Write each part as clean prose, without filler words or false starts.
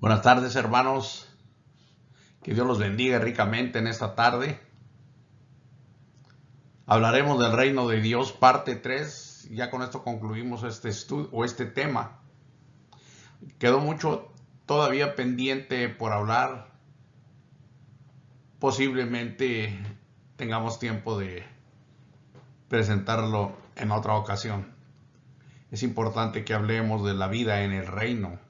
Buenas tardes, hermanos. Que Dios los bendiga ricamente en esta tarde. Hablaremos del reino de Dios, parte 3. Ya con esto concluimos este estudio o este tema. Quedó mucho todavía pendiente por hablar. Posiblemente tengamos tiempo de presentarlo en otra ocasión. Es importante que hablemos de la vida en el reino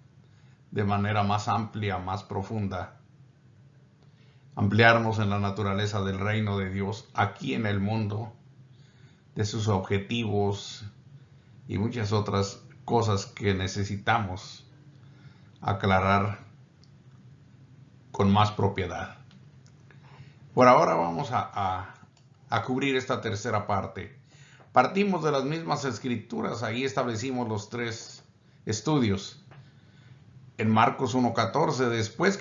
de manera más amplia, más profunda. Ampliarnos en la naturaleza del reino de Dios aquí en el mundo, de sus objetivos y muchas otras cosas que necesitamos aclarar con más propiedad. Por ahora vamos a cubrir esta tercera parte. Partimos de las mismas escrituras, ahí establecimos los tres estudios. En Marcos 1:14, después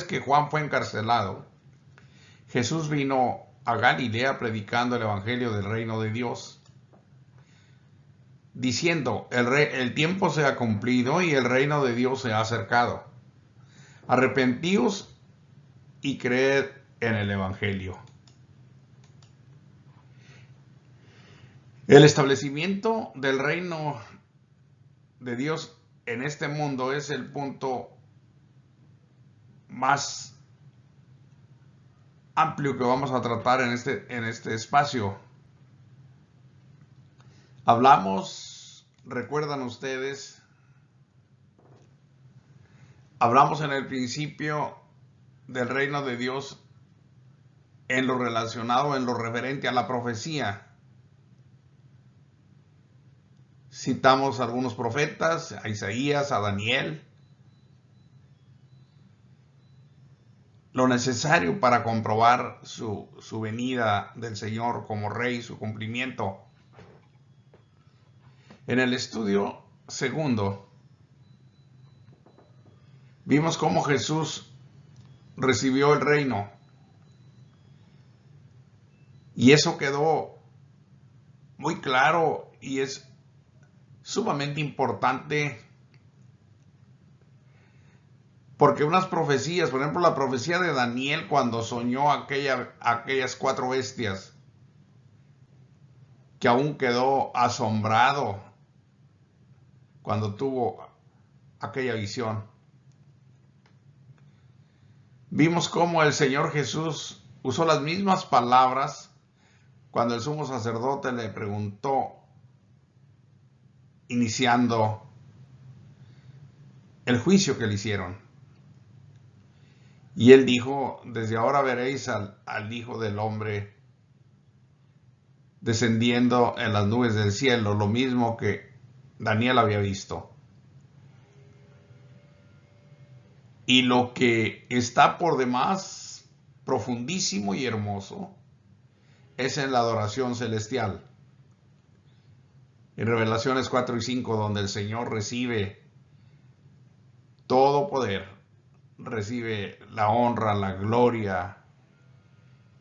que Juan fue encarcelado, Jesús vino a Galilea predicando el evangelio del reino de Dios, diciendo: el tiempo se ha cumplido y el reino de Dios se ha acercado. Arrepentíos y creed en el evangelio. El establecimiento del reino de Dios en este mundo es el punto más amplio que vamos a tratar en este espacio. Recuerdan ustedes, hablamos en el principio del reino de Dios en lo relacionado, en lo referente a la profecía. Citamos a algunos profetas, a Isaías, a Daniel. Lo necesario para comprobar su venida del Señor como Rey, su cumplimiento. En el estudio segundo, vimos cómo Jesús recibió el reino. Y eso quedó muy claro y es sumamente importante, porque unas profecías, por ejemplo la profecía de Daniel cuando soñó aquellas 4 bestias, que aún quedó asombrado cuando tuvo aquella visión. Vimos cómo el Señor Jesús usó las mismas palabras cuando el sumo sacerdote le preguntó, iniciando el juicio que le hicieron. Y él dijo: desde ahora veréis al Hijo del Hombre descendiendo en las nubes del cielo, lo mismo que Daniel había visto. Y lo que está por demás profundísimo y hermoso es en la adoración celestial. En Revelaciones 4 y 5, donde el Señor recibe todo poder, recibe la honra, la gloria,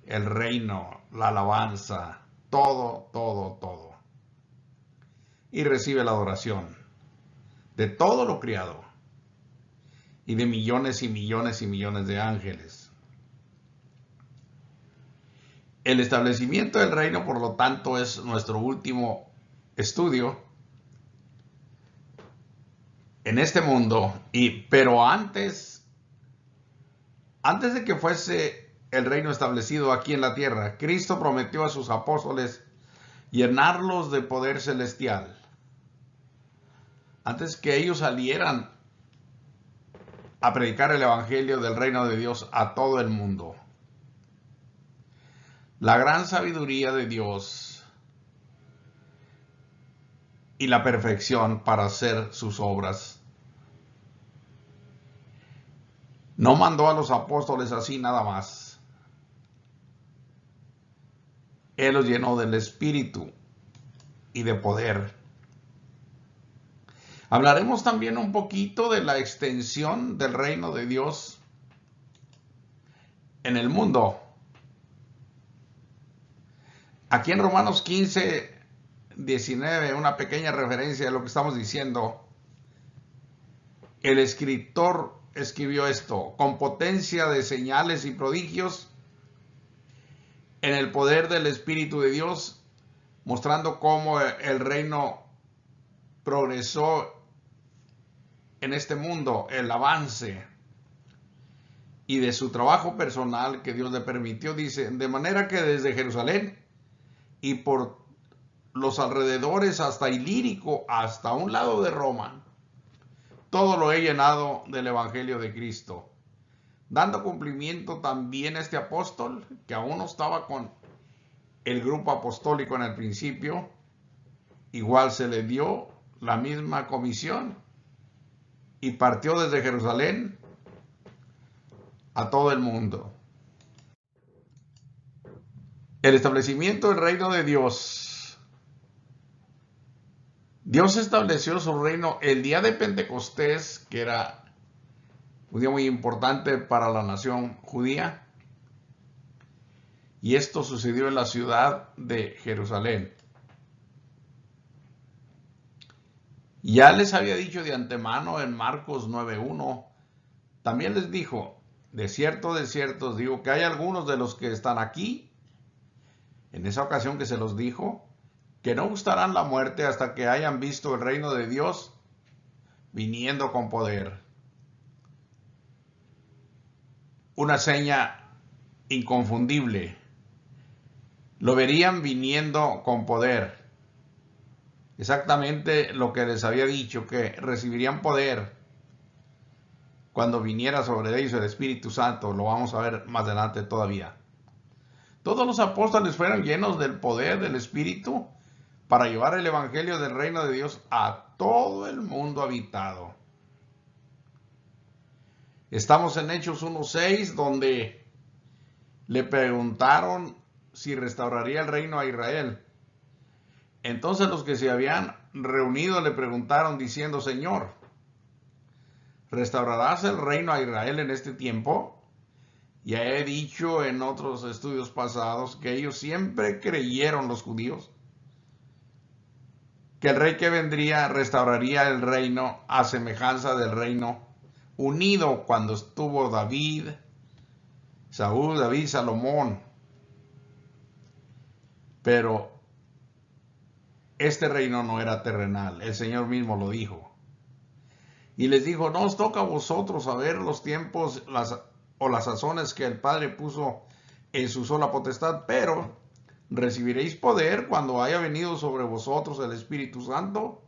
el reino, la alabanza, todo. Y recibe la adoración de todo lo criado y de millones y millones y millones de ángeles. El establecimiento del reino, por lo tanto, es nuestro último estudio en este mundo. Pero antes de que fuese el reino establecido aquí en la tierra, Cristo prometió a sus apóstoles llenarlos de poder celestial. Antes que ellos salieran a predicar el evangelio del reino de Dios a todo el mundo. La gran sabiduría de Dios y la perfección para hacer sus obras. No mandó a los apóstoles así nada más. Él los llenó del Espíritu y de poder. Hablaremos también un poquito de la extensión del reino de Dios en el mundo. Aquí en Romanos 15:19, una pequeña referencia de lo que estamos diciendo. el escritor escribió esto: con potencia de señales y prodigios en el poder del Espíritu de Dios, mostrando cómo el reino progresó en este mundo, el avance y de su trabajo personal que Dios le permitió. Dice, de manera que desde Jerusalén y por los alrededores hasta Ilírico, hasta un lado de Roma, todo lo he llenado del Evangelio de Cristo, dando cumplimiento también a este apóstol, que aún no estaba con el grupo apostólico en el principio, igual se le dio la misma comisión y partió desde Jerusalén a todo el mundo. El establecimiento del reino de Dios. Dios estableció su reino el día de Pentecostés, que era un día muy importante para la nación judía. Y esto sucedió en la ciudad de Jerusalén. Ya les había dicho de antemano en Marcos 9:1, también les dijo, de cierto os digo que hay algunos de los que están aquí, en esa ocasión que se los dijo, que no gustarán la muerte hasta que hayan visto el reino de Dios viniendo con poder. Una seña inconfundible. Lo verían viniendo con poder. Exactamente lo que les había dicho, que recibirían poder cuando viniera sobre ellos el Espíritu Santo. Lo vamos a ver más adelante todavía. Todos los apóstoles fueron llenos del poder del Espíritu para llevar el Evangelio del reino de Dios a todo el mundo habitado. Estamos en Hechos 1:6, donde le preguntaron si restauraría el reino a Israel. Entonces los que se habían reunido le preguntaron diciendo, Señor, ¿restaurarás el reino a Israel en este tiempo? Ya he dicho en otros estudios pasados que ellos siempre creyeron, los judíos, que el rey que vendría restauraría el reino a semejanza del reino unido cuando estuvo David, Saúl, David, Salomón. Pero este reino no era terrenal, el Señor mismo lo dijo. Y les dijo, no os toca a vosotros saber los tiempos o las sazones que el Padre puso en su sola potestad, pero recibiréis poder cuando haya venido sobre vosotros el Espíritu Santo,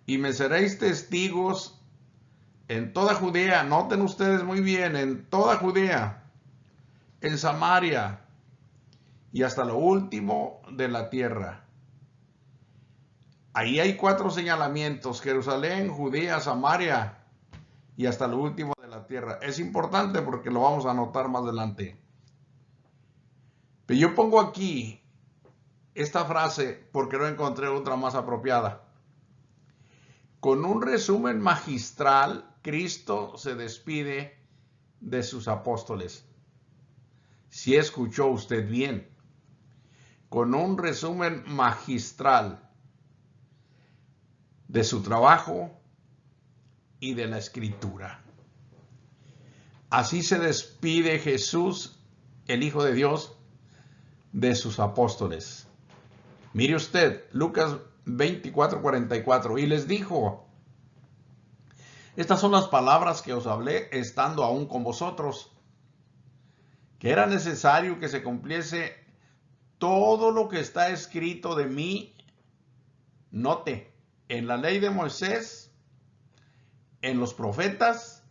y me seréis testigos en toda Judea. Noten ustedes muy bien, en toda Judea, en Samaria y hasta lo último de la tierra. Ahí hay 4 señalamientos: Jerusalén, Judea, Samaria y hasta lo último de la tierra. Es importante porque lo vamos a notar más adelante. Pero yo pongo aquí esta frase porque no encontré otra más apropiada. Con un resumen magistral, Cristo se despide de sus apóstoles. Si escuchó usted bien, con un resumen magistral de su trabajo y de la Escritura. Así se despide Jesús, el Hijo de Dios, de sus apóstoles. Mire usted, Lucas 24:44, y les dijo, estas son las palabras que os hablé estando aún con vosotros, que era necesario que se cumpliese todo lo que está escrito de mí, note, en la ley de Moisés, en los profetas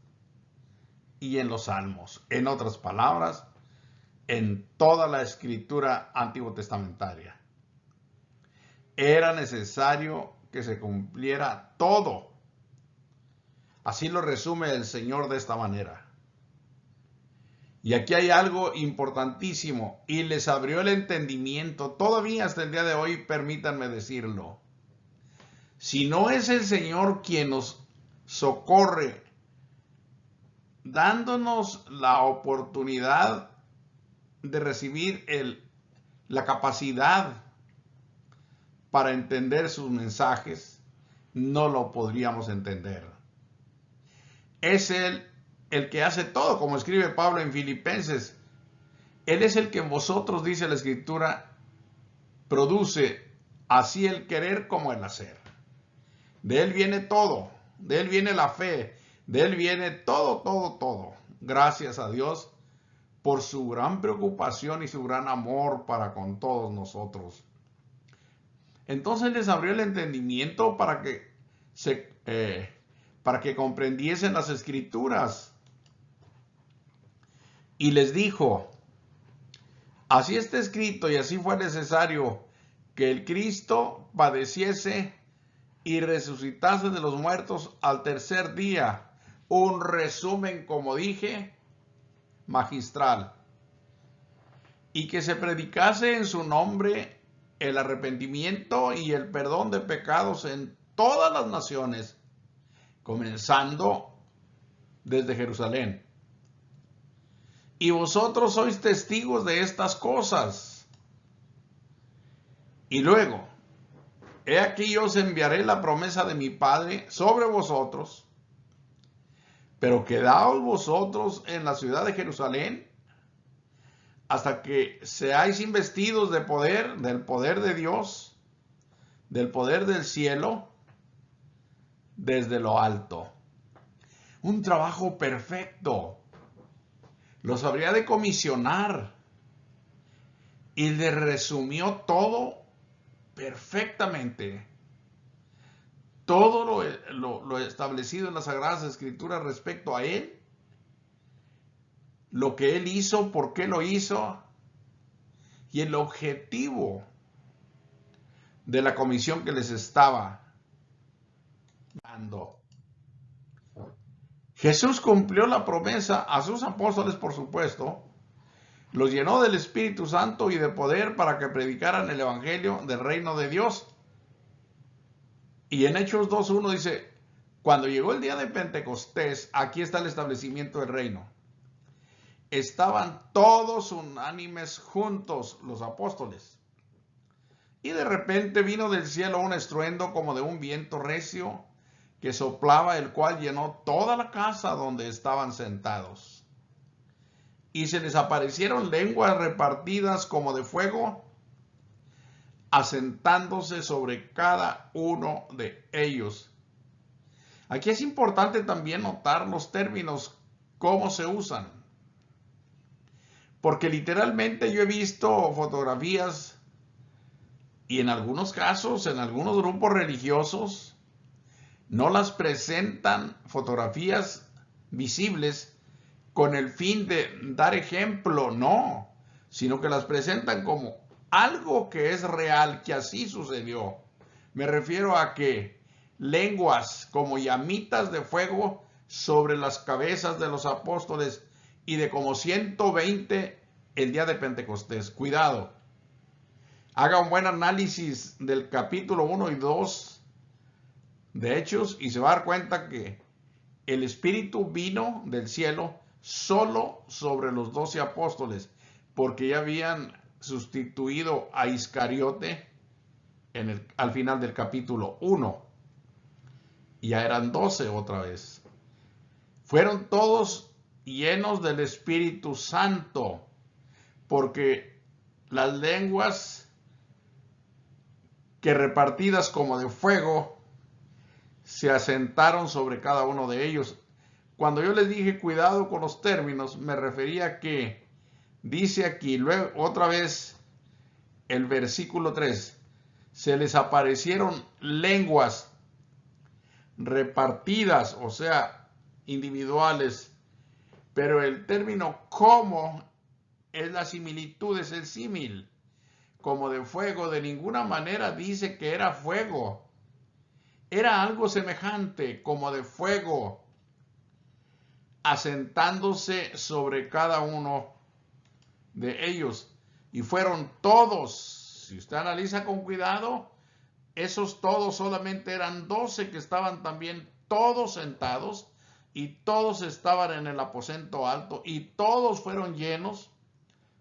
y en los salmos. En otras palabras, en toda la escritura antiguo testamentaria. Era necesario que se cumpliera todo. Así lo resume el Señor de esta manera. Y aquí hay algo importantísimo, y les abrió el entendimiento. Todavía hasta el día de hoy, permítanme decirlo. Si no es el Señor quien nos socorre, dándonos la oportunidad de recibir la capacidad para entender sus mensajes, no lo podríamos entender. es Él el que hace todo, como escribe Pablo en Filipenses. Él es el que en vosotros, dice la Escritura, produce así el querer como el hacer. De Él viene todo, de Él viene la fe, de Él viene todo, todo, todo. Gracias a Dios por su gran preocupación y su gran amor para con todos nosotros. Entonces les abrió el entendimiento para que comprendiesen las Escrituras. Y les dijo, así está escrito y así fue necesario que el Cristo padeciese y resucitase de los muertos al tercer día. Un resumen, como dije, magistral. Y que se predicase en su nombre el arrepentimiento y el perdón de pecados en todas las naciones, comenzando desde Jerusalén. Y vosotros sois testigos de estas cosas. Y luego, he aquí yo os enviaré la promesa de mi Padre sobre vosotros, pero quedaos vosotros en la ciudad de Jerusalén hasta que seáis investidos de poder, del poder de Dios, del poder del cielo, desde lo alto. Un trabajo perfecto. Los habría de comisionar y le resumió todo perfectamente. Todo lo establecido en las Sagradas Escrituras respecto a Él, lo que Él hizo, por qué lo hizo y el objetivo de la comisión que les estaba dando. Jesús cumplió la promesa a sus apóstoles, por supuesto, los llenó del Espíritu Santo y de poder para que predicaran el Evangelio del reino de Dios. Y en Hechos 2:1 dice, cuando llegó el día de Pentecostés, aquí está el establecimiento del reino. Estaban todos unánimes juntos los apóstoles. Y de repente vino del cielo un estruendo como de un viento recio que soplaba, el cual llenó toda la casa donde estaban sentados. Y se les aparecieron lenguas repartidas como de fuego, asentándose sobre cada uno de ellos. Aquí es importante también notar los términos, cómo se usan. Porque literalmente yo he visto fotografías y en algunos casos, en algunos grupos religiosos, no las presentan fotografías visibles con el fin de dar ejemplo, no, sino que las presentan como algo que es real, que así sucedió. Me refiero a que lenguas como llamitas de fuego sobre las cabezas de los apóstoles y de como 120 el día de Pentecostés. Cuidado, haga un buen análisis del capítulo 1 y 2 de Hechos y se va a dar cuenta que el Espíritu vino del cielo solo sobre los 12 apóstoles, porque ya habían sustituido a Iscariote al final del capítulo 1. Ya eran 12 otra vez. Fueron todos llenos del Espíritu Santo, porque las lenguas que repartidas como de fuego se asentaron sobre cada uno de ellos. Cuando yo les dije cuidado con los términos, me refería a que dice aquí, luego otra vez el versículo 3, se les aparecieron lenguas repartidas, o sea, individuales, pero el término como es la similitud, es el símil, como de fuego. De ninguna manera dice que era fuego, era algo semejante, como de fuego, asentándose sobre cada uno de ellos. Y fueron todos, si usted analiza con cuidado, esos todos solamente eran 12 que estaban también todos sentados y todos estaban en el aposento alto y todos fueron llenos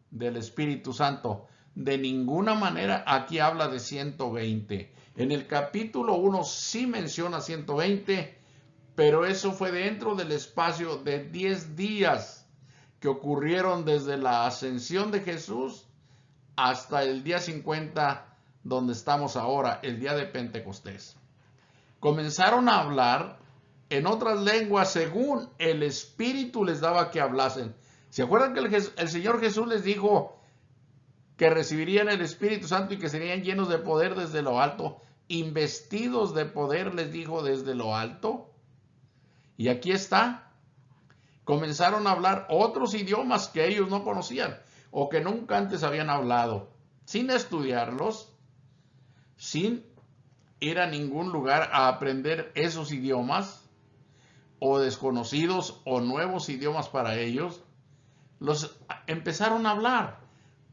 del Espíritu Santo. De ninguna manera aquí habla de 120. En el capítulo 1 sí menciona 120, pero eso fue dentro del espacio de 10 días que ocurrieron desde la ascensión de Jesús hasta el día 50, donde estamos ahora, el día de Pentecostés. Comenzaron a hablar en otras lenguas según el Espíritu les daba que hablasen. ¿Se acuerdan que el Señor Jesús les dijo que recibirían el Espíritu Santo y que serían llenos de poder desde lo alto? Investidos de poder, les dijo, desde lo alto. Y aquí está. Comenzaron a hablar otros idiomas que ellos no conocían o que nunca antes habían hablado, sin estudiarlos, sin ir a ningún lugar a aprender esos idiomas, o desconocidos o nuevos idiomas para ellos. Los empezaron a hablar.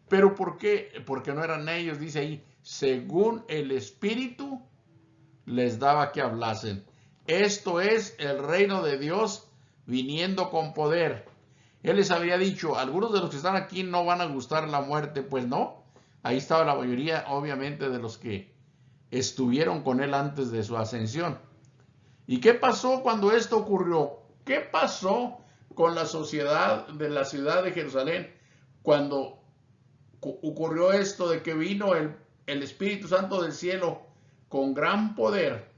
¿Pero por qué? Porque no eran ellos, dice ahí, según el Espíritu les daba que hablasen. Esto es el reino de Dios viniendo con poder. Él les había dicho, algunos de los que están aquí no van a gustar la muerte. Pues no, ahí estaba la mayoría, obviamente, de los que estuvieron con él antes de su ascensión. ¿Y qué pasó cuando esto ocurrió? ¿Qué pasó con la sociedad de la ciudad de Jerusalén cuando ocurrió esto de que vino el Espíritu Santo del cielo con gran poder?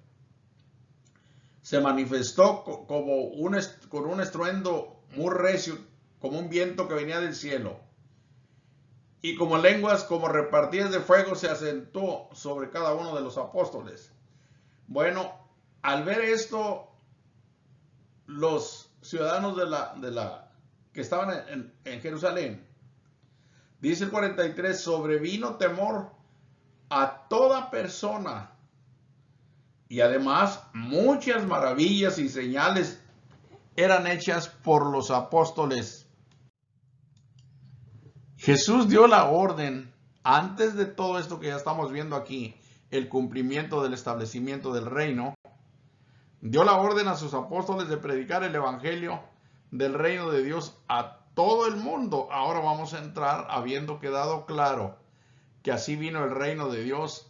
Se manifestó con un estruendo muy recio, como un viento que venía del cielo. Y como lenguas, como repartidas de fuego, se asentó sobre cada uno de los apóstoles. Bueno, al ver esto, los ciudadanos que estaban en Jerusalén, dice el 43, sobrevino temor a toda persona, y además muchas maravillas y señales eran hechas por los apóstoles. Jesús dio la orden, antes de todo esto que ya estamos viendo aquí, el cumplimiento del establecimiento del reino, dio la orden a sus apóstoles de predicar el evangelio del reino de Dios a todo el mundo. Ahora vamos a entrar, habiendo quedado claro que así vino el reino de Dios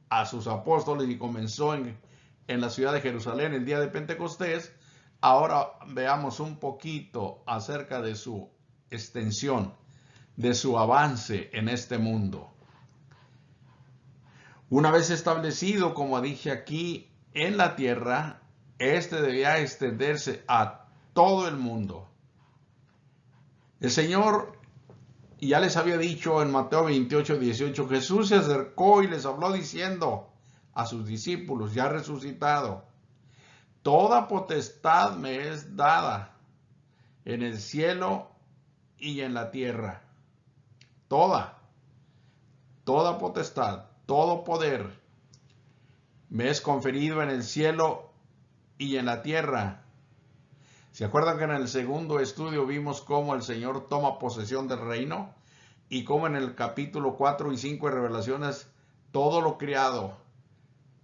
a sus apóstoles y comenzó en la ciudad de Jerusalén el día de Pentecostés. Ahora veamos un poquito acerca de su extensión, de su avance en este mundo. Una vez establecido, como dije aquí, en la tierra, este debía extenderse a todo el mundo. El Señor ya les había dicho en Mateo 28, 18, Jesús se acercó y les habló diciendo a sus discípulos, ya resucitado, toda potestad me es dada en el cielo y en la tierra. Toda potestad, todo poder me es conferido en el cielo y en la tierra. ¿Se acuerdan que en el segundo estudio vimos cómo el Señor toma posesión del reino? Y cómo en el capítulo 4 y 5 de Revelaciones, todo lo creado,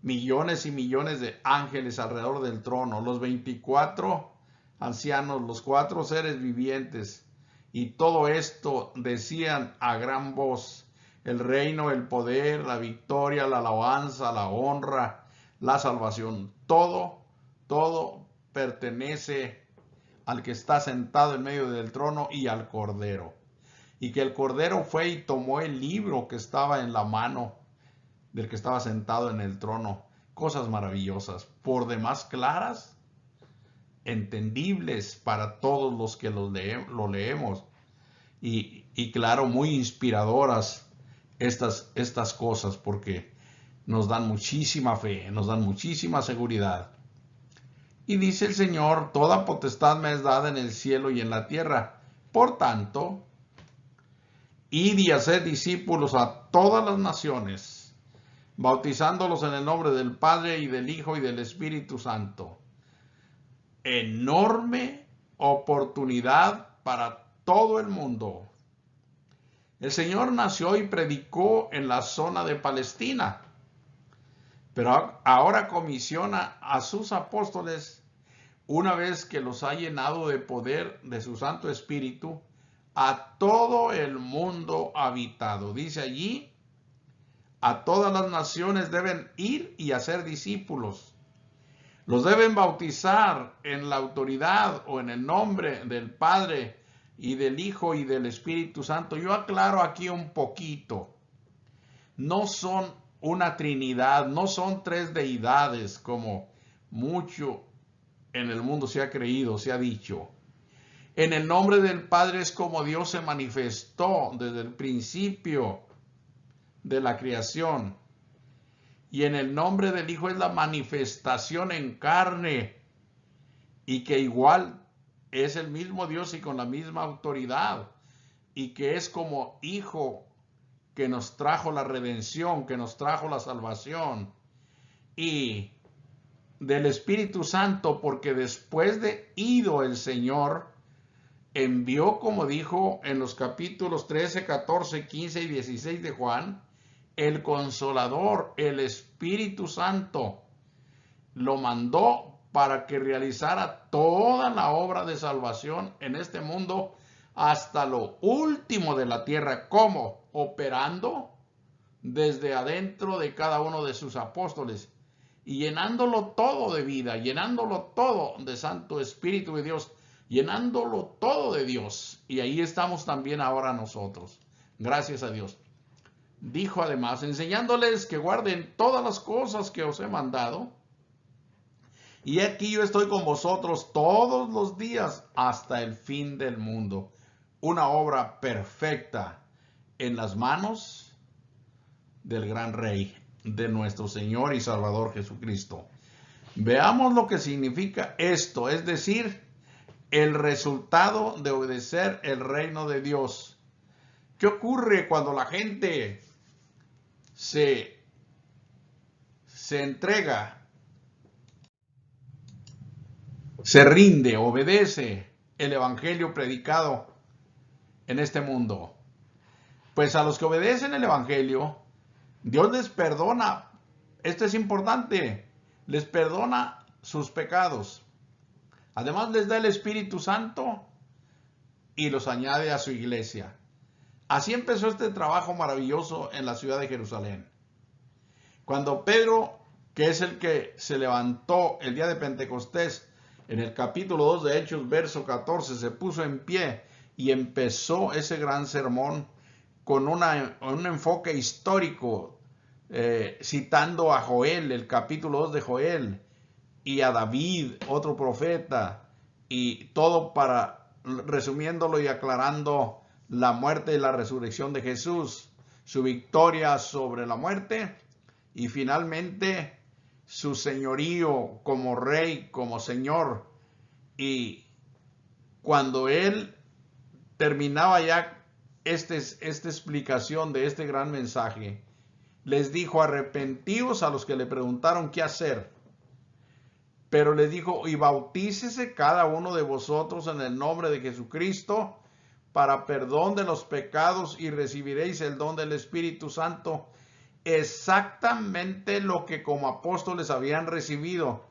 millones y millones de ángeles alrededor del trono, los 24 ancianos, los 4 seres vivientes, y todo esto decían a gran voz, el reino, el poder, la victoria, la alabanza, la honra, la salvación, todo pertenece al que está sentado en medio del trono y al Cordero. Y que el Cordero fue y tomó el libro que estaba en la mano del que estaba sentado en el trono. Cosas maravillosas, por demás claras, entendibles para todos los que lo leemos. Y claro, muy inspiradoras estas cosas, porque nos dan muchísima fe, nos dan muchísima seguridad. Y dice el Señor, toda potestad me es dada en el cielo y en la tierra. Por tanto, id y haced discípulos a todas las naciones, bautizándolos en el nombre del Padre y del Hijo y del Espíritu Santo. Enorme oportunidad para todo el mundo. El Señor nació y predicó en la zona de Palestina, pero ahora comisiona a sus apóstoles, una vez que los ha llenado de poder de su Santo Espíritu, a todo el mundo habitado. Dice allí, a todas las naciones deben ir y hacer discípulos. Los deben bautizar en la autoridad o en el nombre del Padre y del Hijo y del Espíritu Santo. Yo aclaro aquí un poquito. No son una trinidad, no son tres deidades como mucho en el mundo se ha creído, se ha dicho. En el nombre del Padre es como Dios se manifestó desde el principio de la creación. Y en el nombre del Hijo es la manifestación en carne. Y que igual es el mismo Dios y con la misma autoridad. Y que es como Hijo que nos trajo la redención, que nos trajo la salvación. Y del Espíritu Santo, porque después de ido el Señor, envió, como dijo en los capítulos 13, 14, 15 y 16 de Juan, el Consolador, el Espíritu Santo. Lo mandó para que realizara toda la obra de salvación en este mundo hasta lo último de la tierra. ¿Cómo? Operando desde adentro de cada uno de sus apóstoles y llenándolo todo de vida, llenándolo todo de Santo Espíritu de Dios, llenándolo todo de Dios. Y ahí estamos también ahora nosotros. Gracias a Dios. Dijo además, enseñándoles que guarden todas las cosas que os he mandado. Y aquí yo estoy con vosotros todos los días hasta el fin del mundo. Una obra perfecta en las manos del gran Rey, de nuestro Señor y Salvador Jesucristo. Veamos lo que significa esto, es decir, el resultado de obedecer el reino de Dios. ¿Qué ocurre cuando la gente se entrega, se rinde, obedece el evangelio predicado en este mundo? Pues a los que obedecen el evangelio, Dios les perdona. Esto es importante. Les perdona sus pecados. Además les da el Espíritu Santo y los añade a su iglesia. Así empezó este trabajo maravilloso en la ciudad de Jerusalén. Cuando Pedro, que es el que se levantó el día de Pentecostés, en el capítulo 2 de Hechos, verso 14, se puso en pie y empezó ese gran sermón con un enfoque histórico, citando a Joel, el capítulo 2 de Joel, y a David, otro profeta, y todo para, resumiéndolo y aclarando, la muerte y la resurrección de Jesús, su victoria sobre la muerte, y finalmente su señorío como rey, como señor. Y cuando él terminaba ya esta explicación de este gran mensaje, les dijo, arrepentíos a los que le preguntaron qué hacer. Pero les dijo, y bautícese cada uno de vosotros en el nombre de Jesucristo para perdón de los pecados y recibiréis el don del Espíritu Santo, exactamente lo que como apóstoles habían recibido.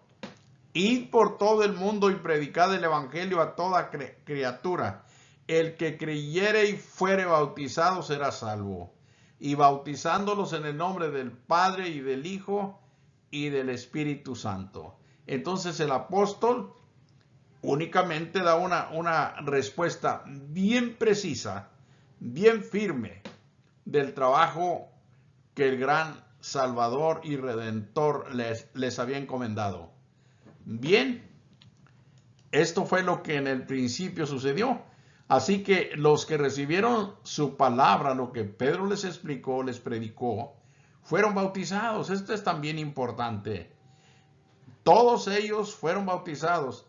Id por todo el mundo y predicad el evangelio a toda criatura. El que creyere y fuere bautizado será salvo. Y bautizándolos en el nombre del Padre y del Hijo y del Espíritu Santo. Entonces el apóstol únicamente da una respuesta bien precisa, bien firme del trabajo que el gran Salvador y Redentor les había encomendado. Bien, esto fue lo que en el principio sucedió. Así que los que recibieron su palabra, lo que Pedro les explicó, les predicó, fueron bautizados. Esto es también importante. Todos ellos fueron bautizados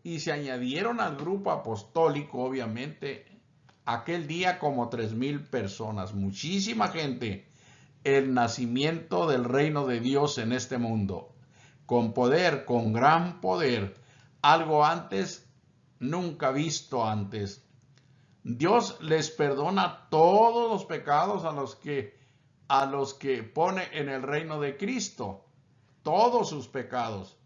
y se añadieron al grupo apostólico, obviamente, aquel día como 3,000 personas. Muchísima gente. El nacimiento del reino de Dios en este mundo. Con poder, con gran poder. Algo antes, nunca visto antes. Dios les perdona todos los pecados a los que pone en el reino de Cristo. Todos sus pecados.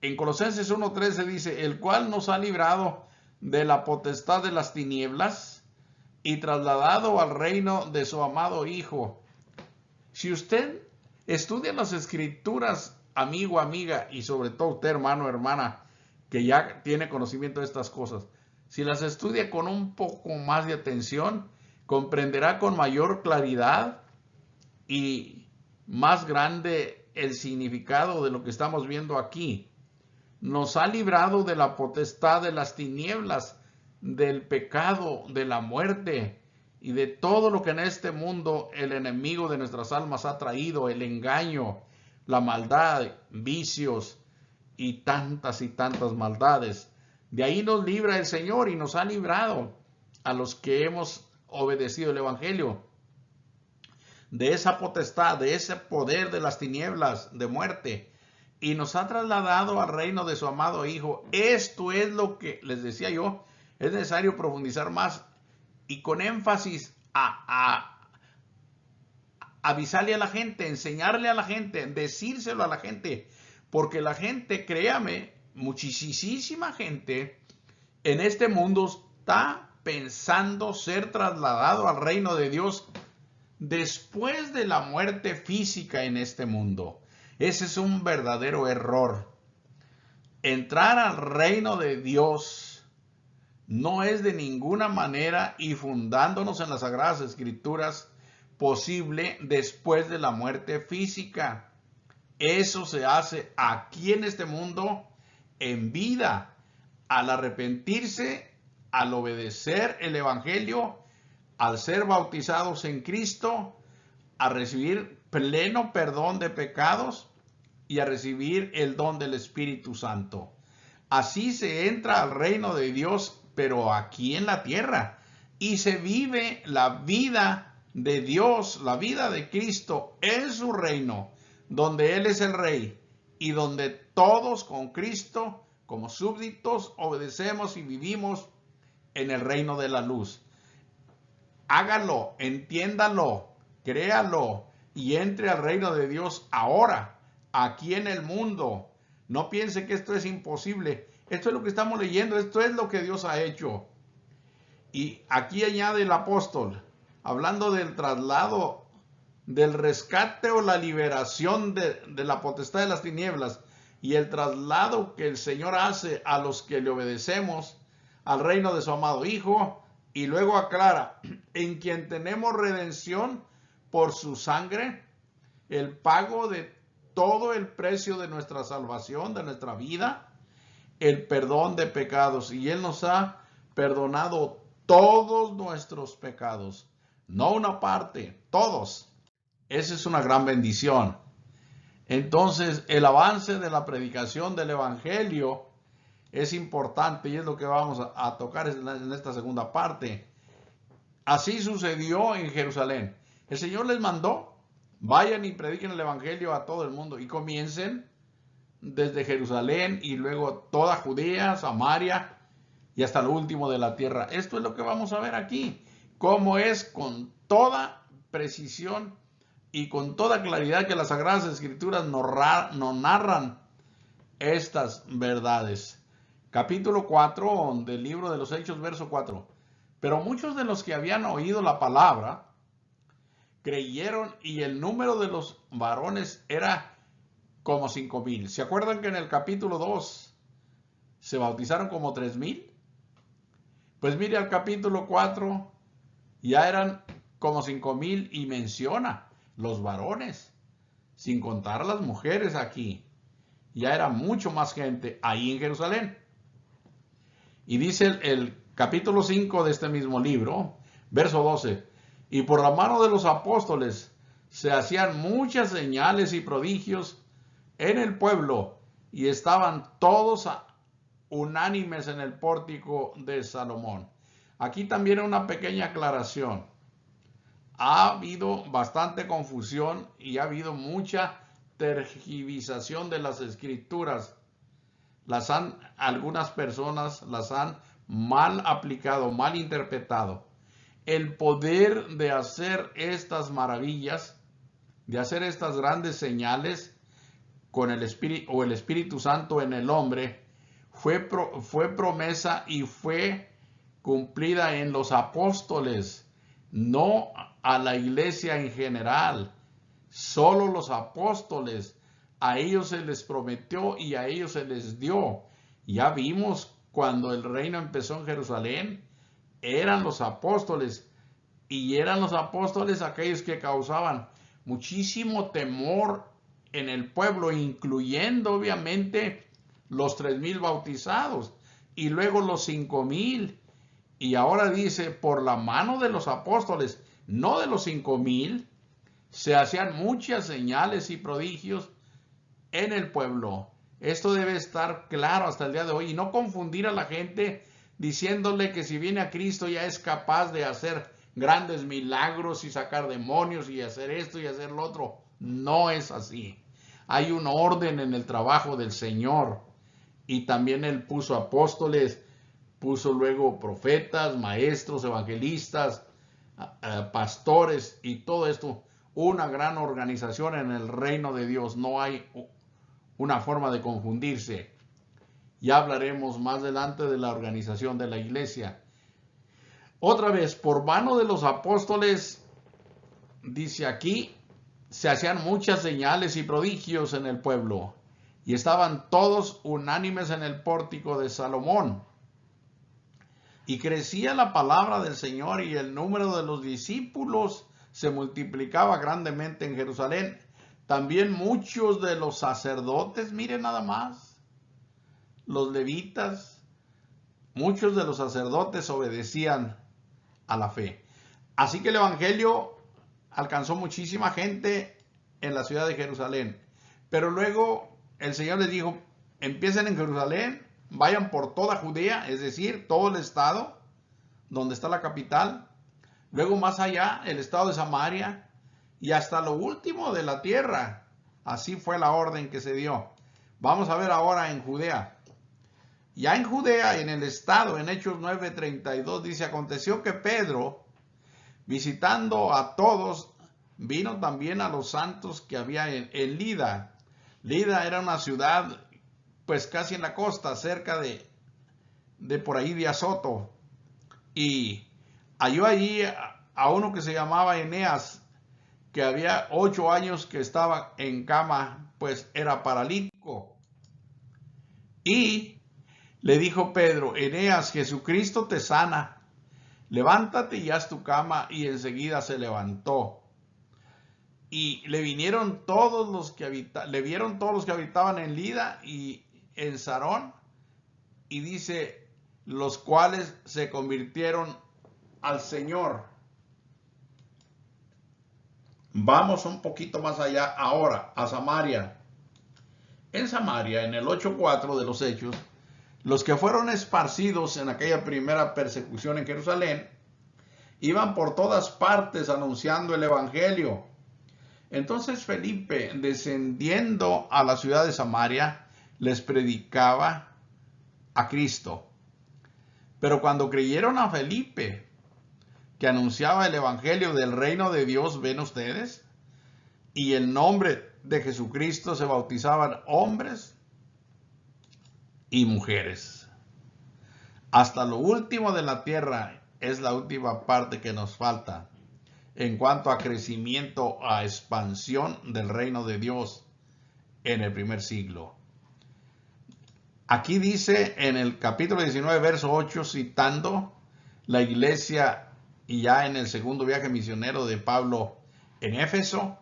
En Colosenses 1:13 dice, el cual nos ha librado de la potestad de las tinieblas y trasladado al reino de su amado Hijo. Si usted estudia las Escrituras amigo, amiga, y sobre todo usted, hermano, hermana, que ya tiene conocimiento de estas cosas, si las estudia con un poco más de atención, comprenderá con mayor claridad y más grande el significado de lo que estamos viendo aquí. Nos ha librado de la potestad de las tinieblas, del pecado, de la muerte y de todo lo que en este mundo el enemigo de nuestras almas ha traído, el engaño, la maldad, vicios y tantas maldades. De ahí nos libra el Señor y nos ha librado a los que hemos obedecido el Evangelio de esa potestad, de ese poder de las tinieblas, de muerte, y nos ha trasladado al reino de su amado Hijo. Esto es lo que les decía yo, es necesario profundizar más y con énfasis a avisarle a la gente, enseñarle a la gente, decírselo a la gente, porque la gente, créame, muchísima gente en este mundo está pensando ser trasladado al reino de Dios después de la muerte física en este mundo. Ese es un verdadero error. Entrar al reino de Dios no es de ninguna manera, y fundándonos en las Sagradas Escrituras, posible después de la muerte física. Eso se hace aquí en este mundo en vida, al arrepentirse, al obedecer el Evangelio, al ser bautizados en Cristo, a recibir pleno perdón de pecados y a recibir el don del Espíritu Santo. Así se entra al reino de Dios, pero aquí en la tierra, y se vive la vida de Dios, la vida de Cristo en su reino, donde Él es el Rey y donde todos con Cristo como súbditos obedecemos y vivimos en el reino de la luz. Hágalo, entiéndalo, créalo y entre al reino de Dios ahora, aquí en el mundo. No piense que esto es imposible. Esto es lo que estamos leyendo, esto es lo que Dios ha hecho. Y aquí añade el apóstol, hablando del traslado, del rescate o la liberación de la potestad de las tinieblas y el traslado que el Señor hace a los que le obedecemos al reino de su amado Hijo. Y luego aclara, en quien tenemos redención por su sangre, el pago de todo el precio de nuestra salvación, de nuestra vida, el perdón de pecados. Y Él nos ha perdonado todos nuestros pecados, no una parte, todos. Esa es una gran bendición. Entonces, el avance de la predicación del Evangelio es importante y es lo que vamos a tocar en esta segunda parte. Así sucedió en Jerusalén. El Señor les mandó, vayan y prediquen el Evangelio a todo el mundo y comiencen desde Jerusalén y luego toda Judea, Samaria y hasta lo último de la tierra. Esto es lo que vamos a ver aquí, cómo es con toda precisión y con toda claridad que las Sagradas Escrituras nos narran estas verdades. Capítulo 4 del libro de los Hechos, verso 4. Pero muchos de los que habían oído la palabra creyeron, y el número de los varones era como 5,000. ¿Se acuerdan que en el capítulo 2 se bautizaron como 3,000? Pues mire, al capítulo 4 ya eran como 5,000 y menciona los varones, sin contar las mujeres aquí. Ya era mucho más gente ahí en Jerusalén. Y dice el capítulo 5 de este mismo libro, verso 12, y por la mano de los apóstoles se hacían muchas señales y prodigios en el pueblo, y estaban todos unánimes en el pórtico de Salomón. Aquí también una pequeña aclaración. Ha habido bastante confusión y ha habido mucha tergiversación de las escrituras. Algunas personas las han mal aplicado, mal interpretado. El poder de hacer estas maravillas, de hacer estas grandes señales con el Espíritu Santo en el hombre, fue promesa y fue cumplida en los apóstoles, no a la iglesia en general. Solo los apóstoles a ellos se les prometió y a ellos se les dio. Ya vimos cuando el reino empezó en Jerusalén, eran los apóstoles, y eran los apóstoles aquellos que causaban muchísimo temor en el pueblo, incluyendo obviamente los 3,000 bautizados y luego los 5,000. Y ahora dice, por la mano de los apóstoles, no de los 5,000, se hacían muchas señales y prodigios en el pueblo. Esto debe estar claro hasta el día de hoy y no confundir a la gente diciéndole que si viene a Cristo ya es capaz de hacer grandes milagros y sacar demonios y hacer esto y hacer lo otro. No es así. Hay un orden en el trabajo del Señor, y también Él puso apóstoles, puso luego profetas, maestros, evangelistas, pastores y todo esto. Una gran organización en el reino de Dios. No hay una forma de confundirse. Ya hablaremos más adelante de la organización de la iglesia. Otra vez, por mano de los apóstoles, dice aquí, se hacían muchas señales y prodigios en el pueblo, y estaban todos unánimes en el pórtico de Salomón. Y crecía la palabra del Señor, y el número de los discípulos se multiplicaba grandemente en Jerusalén. También muchos de los sacerdotes, miren nada más, los levitas, muchos de los sacerdotes obedecían a la fe. Así que el evangelio alcanzó muchísima gente en la ciudad de Jerusalén. Pero luego el Señor les dijo, empiecen en Jerusalén, vayan por toda Judea, es decir, todo el estado donde está la capital, luego más allá el estado de Samaria y hasta lo último de la tierra. Así fue la orden que se dio. Vamos a ver ahora en Judea. Ya en Judea, en el estado, en Hechos 9:32, dice, aconteció que Pedro, visitando a todos, vino también a los santos que había en Lida. Lida era una ciudad, pues casi en la costa, cerca de por ahí de Azoto. Y halló allí a uno que se llamaba Eneas, que había 8 años que estaba en cama, pues era paralítico. Y le dijo Pedro, Eneas, Jesucristo te sana, levántate y haz tu cama. Y enseguida se levantó. Y le vieron todos los que habitaban en Lida y en Sarón, y dice, los cuales se convirtieron al Señor. Vamos un poquito más allá ahora, a Samaria. En Samaria, en el 8:4 de los Hechos, los que fueron esparcidos en aquella primera persecución en Jerusalén, iban por todas partes anunciando el evangelio. Entonces Felipe, descendiendo a la ciudad de Samaria, les predicaba a Cristo. Pero cuando creyeron a Felipe, que anunciaba el evangelio del reino de Dios, ven ustedes, y el nombre de Jesucristo, se bautizaban hombres y mujeres. Hasta lo último de la tierra es la última parte que nos falta en cuanto a crecimiento, a expansión del reino de Dios en el primer siglo. Aquí dice en el capítulo 19, verso 8, citando la iglesia y ya en el segundo viaje misionero de Pablo en Éfeso,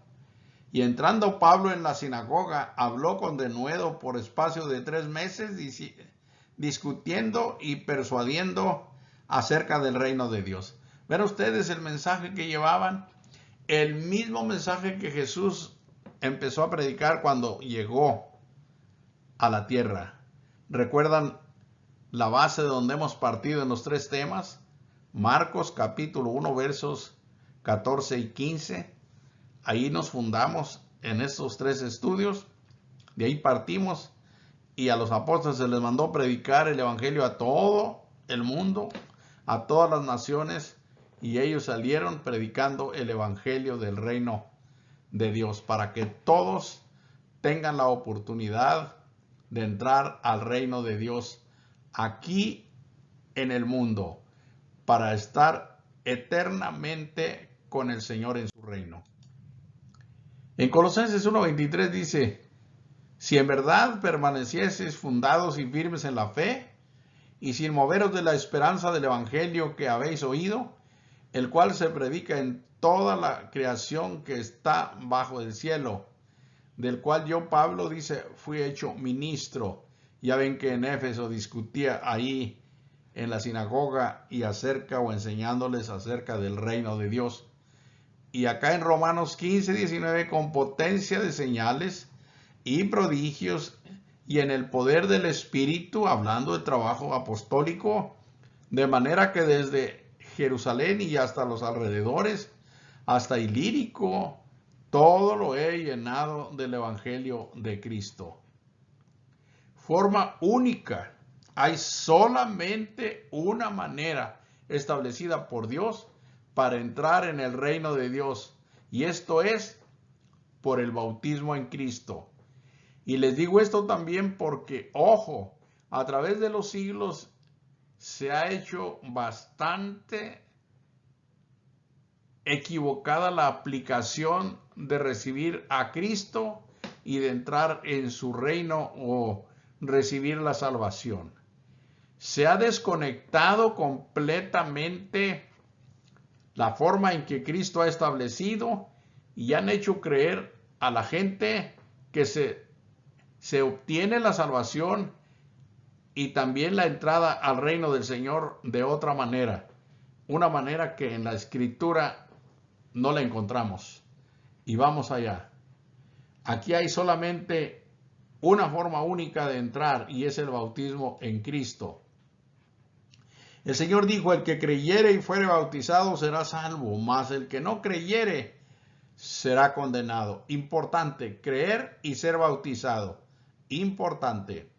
y entrando Pablo en la sinagoga, habló con denuedo por espacio de 3 meses, discutiendo y persuadiendo acerca del reino de Dios. ¿Ven ustedes el mensaje que llevaban? El mismo mensaje que Jesús empezó a predicar cuando llegó a la tierra. ¿Recuerdan la base de donde hemos partido en los 3 temas? Marcos capítulo 1 versos 14 y 15. Ahí nos fundamos en estos 3 estudios. De ahí partimos y a los apóstoles se les mandó predicar el evangelio a todo el mundo, a todas las naciones, y ellos salieron predicando el evangelio del reino de Dios para que todos tengan la oportunidad de entrar al reino de Dios aquí en el mundo, para estar eternamente con el Señor en su reino. En Colosenses 1:23 dice, Si en verdad permanecieseis fundados y firmes en la fe, y sin moveros de la esperanza del evangelio que habéis oído, el cual se predica en toda la creación que está bajo el cielo, del cual yo, Pablo, dice, fui hecho ministro. Ya ven que en Éfeso discutía ahí en la sinagoga y enseñándoles acerca del reino de Dios. Y acá en Romanos 15, 19, con potencia de señales y prodigios y en el poder del Espíritu, hablando del trabajo apostólico, de manera que desde Jerusalén y hasta los alrededores, hasta Ilírico, todo lo he llenado del Evangelio de Cristo. Forma única. Hay solamente una manera establecida por Dios para entrar en el reino de Dios, y esto es por el bautismo en Cristo. Y les digo esto también porque, ojo, a través de los siglos se ha hecho bastante equivocada la aplicación de recibir a Cristo y de entrar en su reino o recibir la salvación. Se ha desconectado completamente la forma en que Cristo ha establecido y han hecho creer a la gente que se obtiene la salvación y también la entrada al reino del Señor de otra manera. Una manera que en la Escritura no la encontramos. Y vamos allá. Aquí hay solamente una forma única de entrar y es el bautismo en Cristo. El Señor dijo, el que creyere y fuere bautizado será salvo, mas el que no creyere será condenado. Importante, creer y ser bautizado. Importante.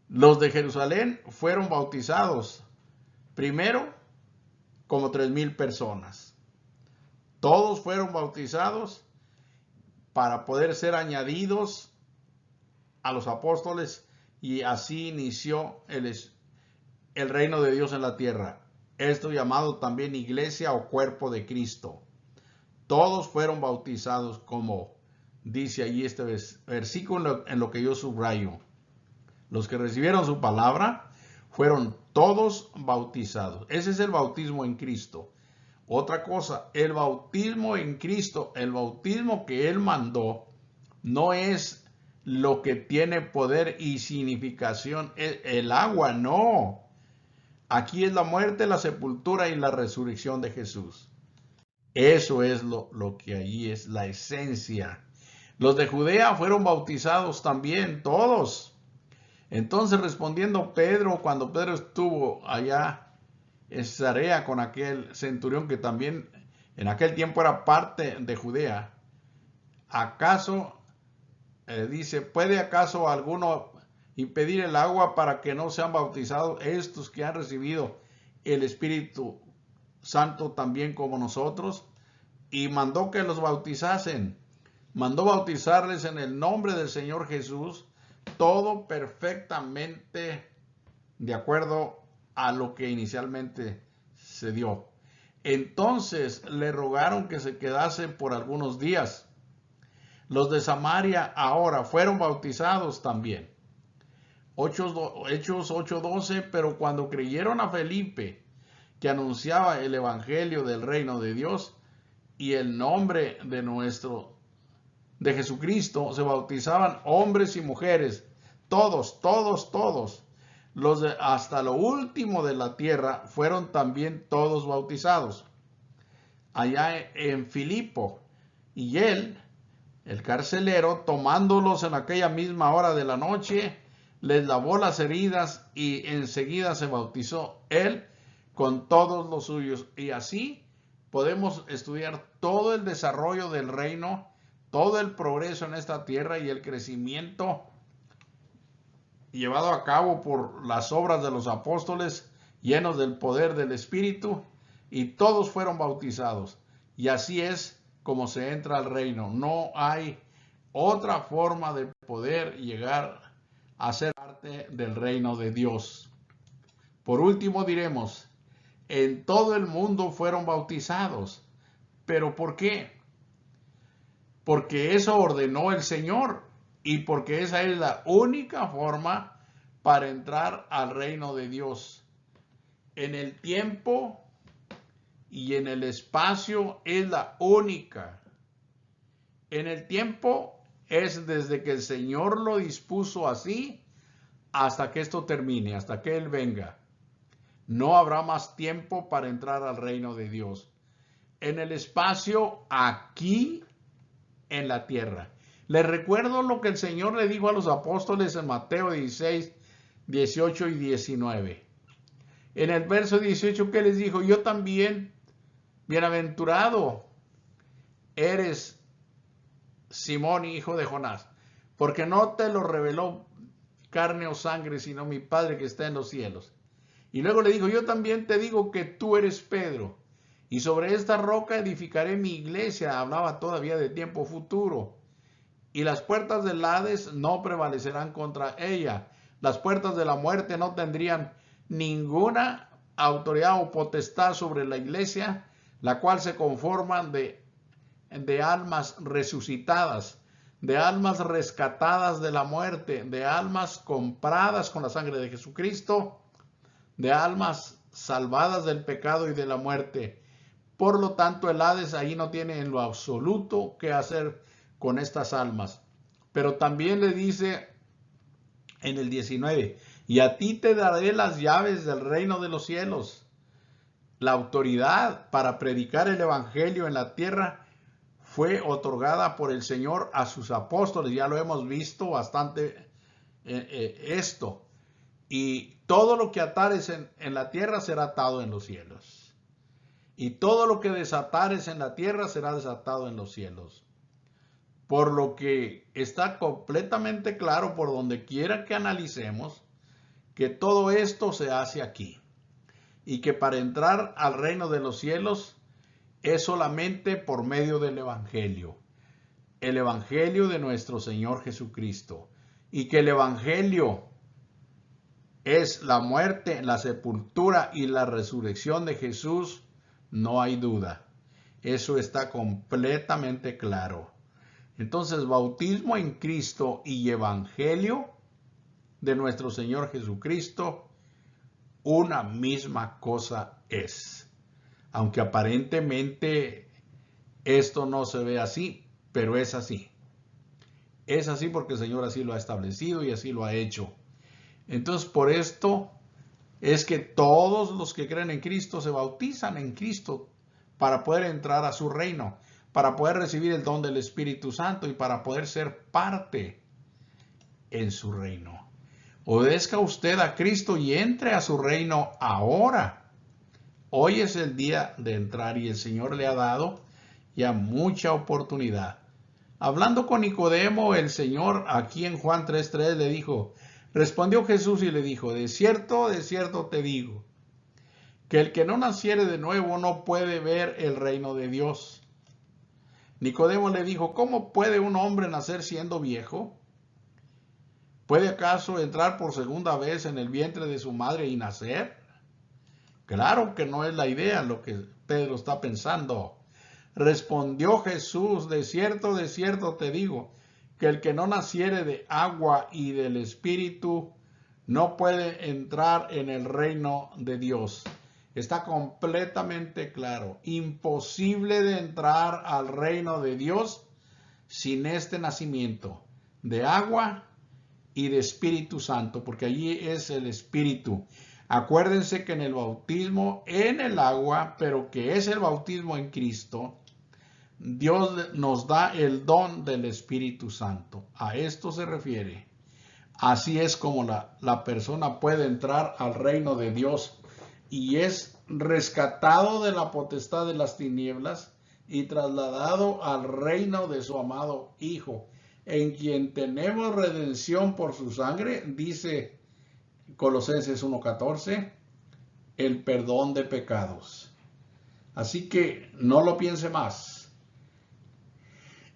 Los de Jerusalén fueron bautizados primero como 3,000 personas. Todos fueron bautizados para poder ser añadidos a los apóstoles y así inició el reino de Dios en la tierra. Esto llamado también iglesia o cuerpo de Cristo. Todos fueron bautizados como dice allí este versículo en lo que yo subrayo. Los que recibieron su palabra fueron todos bautizados. Ese es el bautismo en Cristo. Otra cosa, el bautismo en Cristo, el bautismo que Él mandó, no es lo que tiene poder y significación. El agua, no. Aquí es la muerte, la sepultura y la resurrección de Jesús. Eso es lo que allí es la esencia. Los de Judea fueron bautizados también, todos. Entonces respondiendo Pedro, cuando Pedro estuvo allá en Cesarea con aquel centurión que también en aquel tiempo era parte de Judea, ¿acaso, dice, puede acaso alguno impedir el agua para que no sean bautizados estos que han recibido el Espíritu Santo también como nosotros? Y mandó que los bautizasen, mandó bautizarles en el nombre del Señor Jesús, todo perfectamente de acuerdo a lo que inicialmente se dio. Entonces le rogaron que se quedase por algunos días. Los de Samaria ahora fueron bautizados también. Hechos 8:12, pero cuando creyeron a Felipe, que anunciaba el evangelio del reino de Dios y el nombre de Jesucristo, se bautizaban hombres y mujeres, todos. Los de hasta lo último de la tierra fueron también todos bautizados. Allá en Filipo, y él, el carcelero, tomándolos en aquella misma hora de la noche, les lavó las heridas y enseguida se bautizó él con todos los suyos. Y así podemos estudiar todo el desarrollo del reino, todo el progreso en esta tierra y el crecimiento llevado a cabo por las obras de los apóstoles llenos del poder del Espíritu, y todos fueron bautizados. Y así es como se entra al reino. No hay otra forma de poder llegar a ser parte del reino de Dios. Por último diremos, en todo el mundo fueron bautizados. ¿Pero por qué? Porque eso ordenó el Señor. y porque esa es la única forma para entrar al reino de Dios. En el tiempo y en el espacio es la única. En el tiempo es desde que el Señor lo dispuso así hasta que esto termine, hasta que Él venga. No habrá más tiempo para entrar al reino de Dios. En el espacio, aquí en la tierra. Les recuerdo lo que el Señor le dijo a los apóstoles en Mateo 16, 18 y 19. En el verso 18, ¿qué les dijo? Yo también, bienaventurado eres, Simón, hijo de Jonás, porque no te lo reveló carne o sangre, sino mi Padre que está en los cielos. Y luego le dijo, yo también te digo que tú eres Pedro, y sobre esta roca edificaré mi iglesia. Hablaba todavía de tiempo futuro. Y las puertas del Hades no prevalecerán contra ella. Las puertas de la muerte no tendrían ninguna autoridad o potestad sobre la iglesia, la cual se conforma de almas resucitadas, de almas rescatadas de la muerte, de almas compradas con la sangre de Jesucristo, de almas salvadas del pecado y de la muerte. Por lo tanto, el Hades ahí no tiene en lo absoluto qué hacer con estas almas. Pero también le dice en el 19, y a ti te daré las llaves del reino de los cielos. La autoridad para predicar el evangelio en la tierra fue otorgada por el Señor a sus apóstoles. Ya lo hemos visto bastante esto. Y todo lo que atares en la tierra será atado en los cielos. Y todo lo que desatares en la tierra será desatado en los cielos. Por lo que está completamente claro por donde quiera que analicemos que todo esto se hace aquí. Y que para entrar al reino de los cielos es solamente por medio del Evangelio. El Evangelio de nuestro Señor Jesucristo. Y que el Evangelio es la muerte, la sepultura y la resurrección de Jesús, no hay duda. Eso está completamente claro. Entonces, bautismo en Cristo y Evangelio de nuestro Señor Jesucristo, una misma cosa es. Aunque aparentemente esto no se ve así, pero es así. Es así porque el Señor así lo ha establecido y así lo ha hecho. Entonces, por esto es que todos los que creen en Cristo se bautizan en Cristo para poder entrar a su reino, para poder recibir el don del Espíritu Santo y para poder ser parte en su reino. Obedezca usted a Cristo y entre a su reino ahora. Hoy es el día de entrar y el Señor le ha dado ya mucha oportunidad. Hablando con Nicodemo, el Señor aquí en Juan 3:3 le dijo, respondió Jesús y le dijo, de cierto te digo, que el que no naciere de nuevo no puede ver el reino de Dios. Nicodemo le dijo, ¿cómo puede un hombre nacer siendo viejo? ¿Puede acaso entrar por segunda vez en el vientre de su madre y nacer? Claro que no es la idea lo que Pedro está pensando. Respondió Jesús, de cierto te digo, que el que no naciere de agua y del Espíritu no puede entrar en el reino de Dios. Está completamente claro. Imposible de entrar al reino de Dios sin este nacimiento de agua y de Espíritu Santo, porque allí es el Espíritu. Acuérdense que en el bautismo en el agua, pero que es el bautismo en Cristo, Dios nos da el don del Espíritu Santo. A esto se refiere. Así es como la persona puede entrar al reino de Dios y es rescatado de la potestad de las tinieblas y trasladado al reino de su amado Hijo, en quien tenemos redención por su sangre, dice Colosenses 1:14, el perdón de pecados. Así que no lo piense más.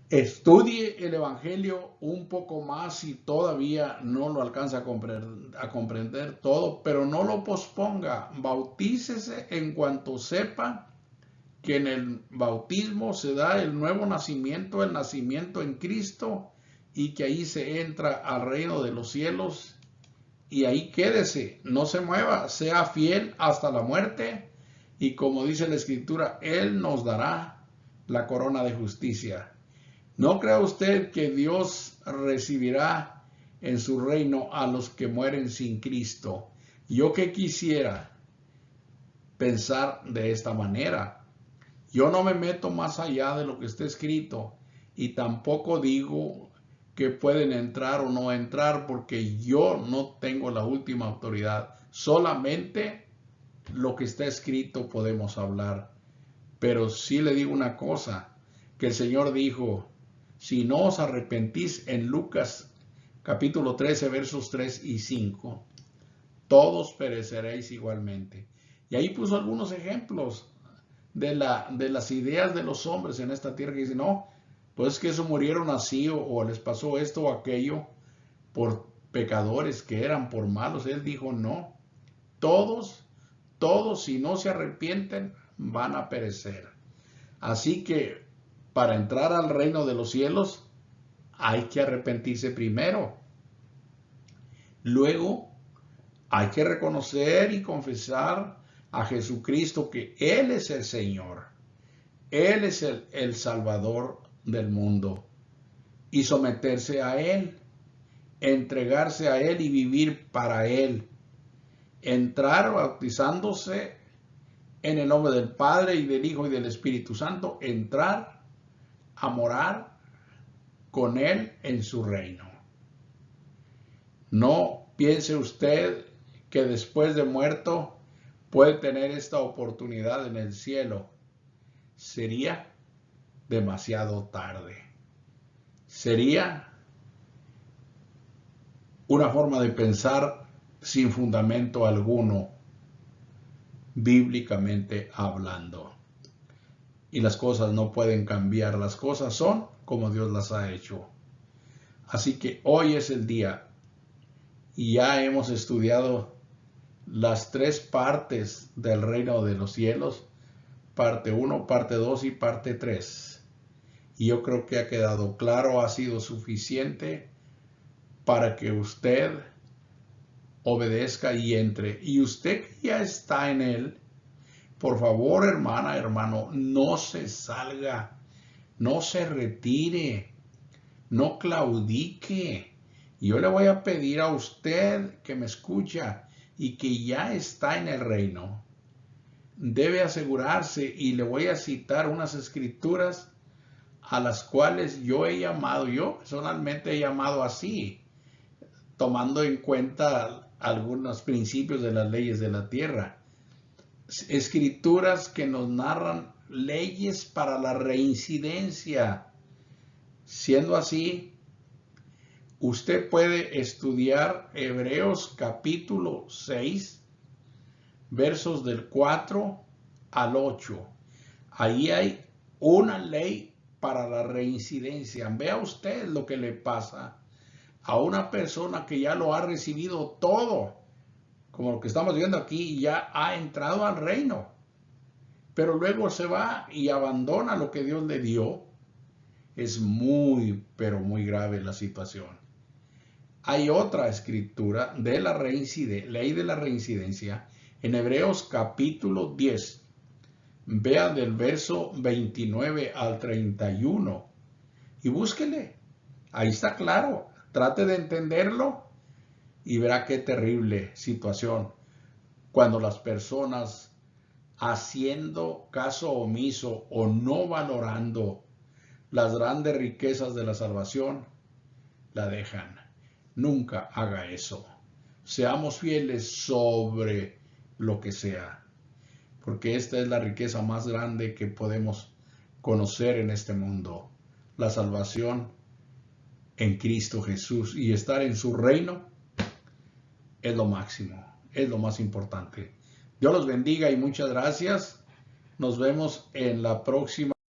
Estudie el Evangelio un poco más si todavía no lo alcanza a comprender todo, pero no lo posponga. Bautícese en cuanto sepa que en el bautismo se da el nuevo nacimiento, el nacimiento en Cristo, y que ahí se entra al reino de los cielos y ahí quédese, no se mueva, sea fiel hasta la muerte y como dice la Escritura, Él nos dará la corona de justicia. ¿No crea usted que Dios recibirá en su reino a los que mueren sin Cristo? Yo que quisiera pensar de esta manera. Yo no me meto más allá de lo que está escrito y tampoco digo que pueden entrar o no entrar porque yo no tengo la última autoridad. Solamente lo que está escrito podemos hablar. Pero sí le digo una cosa, que el Señor dijo, si no os arrepentís en Lucas capítulo 13 versos 3 y 5, todos pereceréis igualmente. Y ahí puso algunos ejemplos de las ideas de los hombres en esta tierra que dicen, no, pues que eso murieron así o les pasó esto o aquello por pecadores que eran, por malos. Él dijo, no, todos si no se arrepienten van a perecer. Así que para entrar al reino de los cielos hay que arrepentirse primero. Luego hay que reconocer y confesar a Jesucristo que Él es el Señor. Él es el Salvador del mundo. Y someterse a Él, entregarse a Él y vivir para Él. Entrar bautizándose en el nombre del Padre y del Hijo y del Espíritu Santo. Entrar a morar con Él en su reino. No piense usted que después de muerto puede tener esta oportunidad en el cielo. Sería demasiado tarde. Sería una forma de pensar sin fundamento alguno, bíblicamente hablando. Y las cosas no pueden cambiar, las cosas son como Dios las ha hecho. Así que hoy es el día y ya hemos estudiado las tres partes del reino de los cielos, parte 1, parte 2 y parte 3. Y yo creo que ha quedado claro, ha sido suficiente para que usted obedezca y entre. Y usted que ya está en él, por favor, hermana, hermano, no se salga, no se retire, no claudique. Yo le voy a pedir a usted que me escucha y que ya está en el reino, debe asegurarse, y le voy a citar unas escrituras a las cuales yo personalmente he llamado así, tomando en cuenta algunos principios de las leyes de la tierra. Escrituras que nos narran leyes para la reincidencia. Siendo así, usted puede estudiar Hebreos capítulo 6, versos del 4 al 8. Ahí hay una ley para la reincidencia. Vea usted lo que le pasa a una persona que ya lo ha recibido todo, como lo que estamos viendo aquí, ya ha entrado al reino, pero luego se va y abandona lo que Dios le dio. Es muy, pero muy grave la situación. Hay otra escritura de la ley de la reincidencia en Hebreos capítulo 10. Vea del verso 29 al 31 y búsquele. Ahí está claro. Trate de entenderlo y verá qué terrible situación cuando las personas, haciendo caso omiso o no valorando las grandes riquezas de la salvación, la dejan. Nunca haga eso. Seamos fieles sobre lo que sea, porque esta es la riqueza más grande que podemos conocer en este mundo, la salvación en Cristo Jesús, y estar en su reino es lo máximo, es lo más importante. Dios los bendiga y muchas gracias. Nos vemos en la próxima.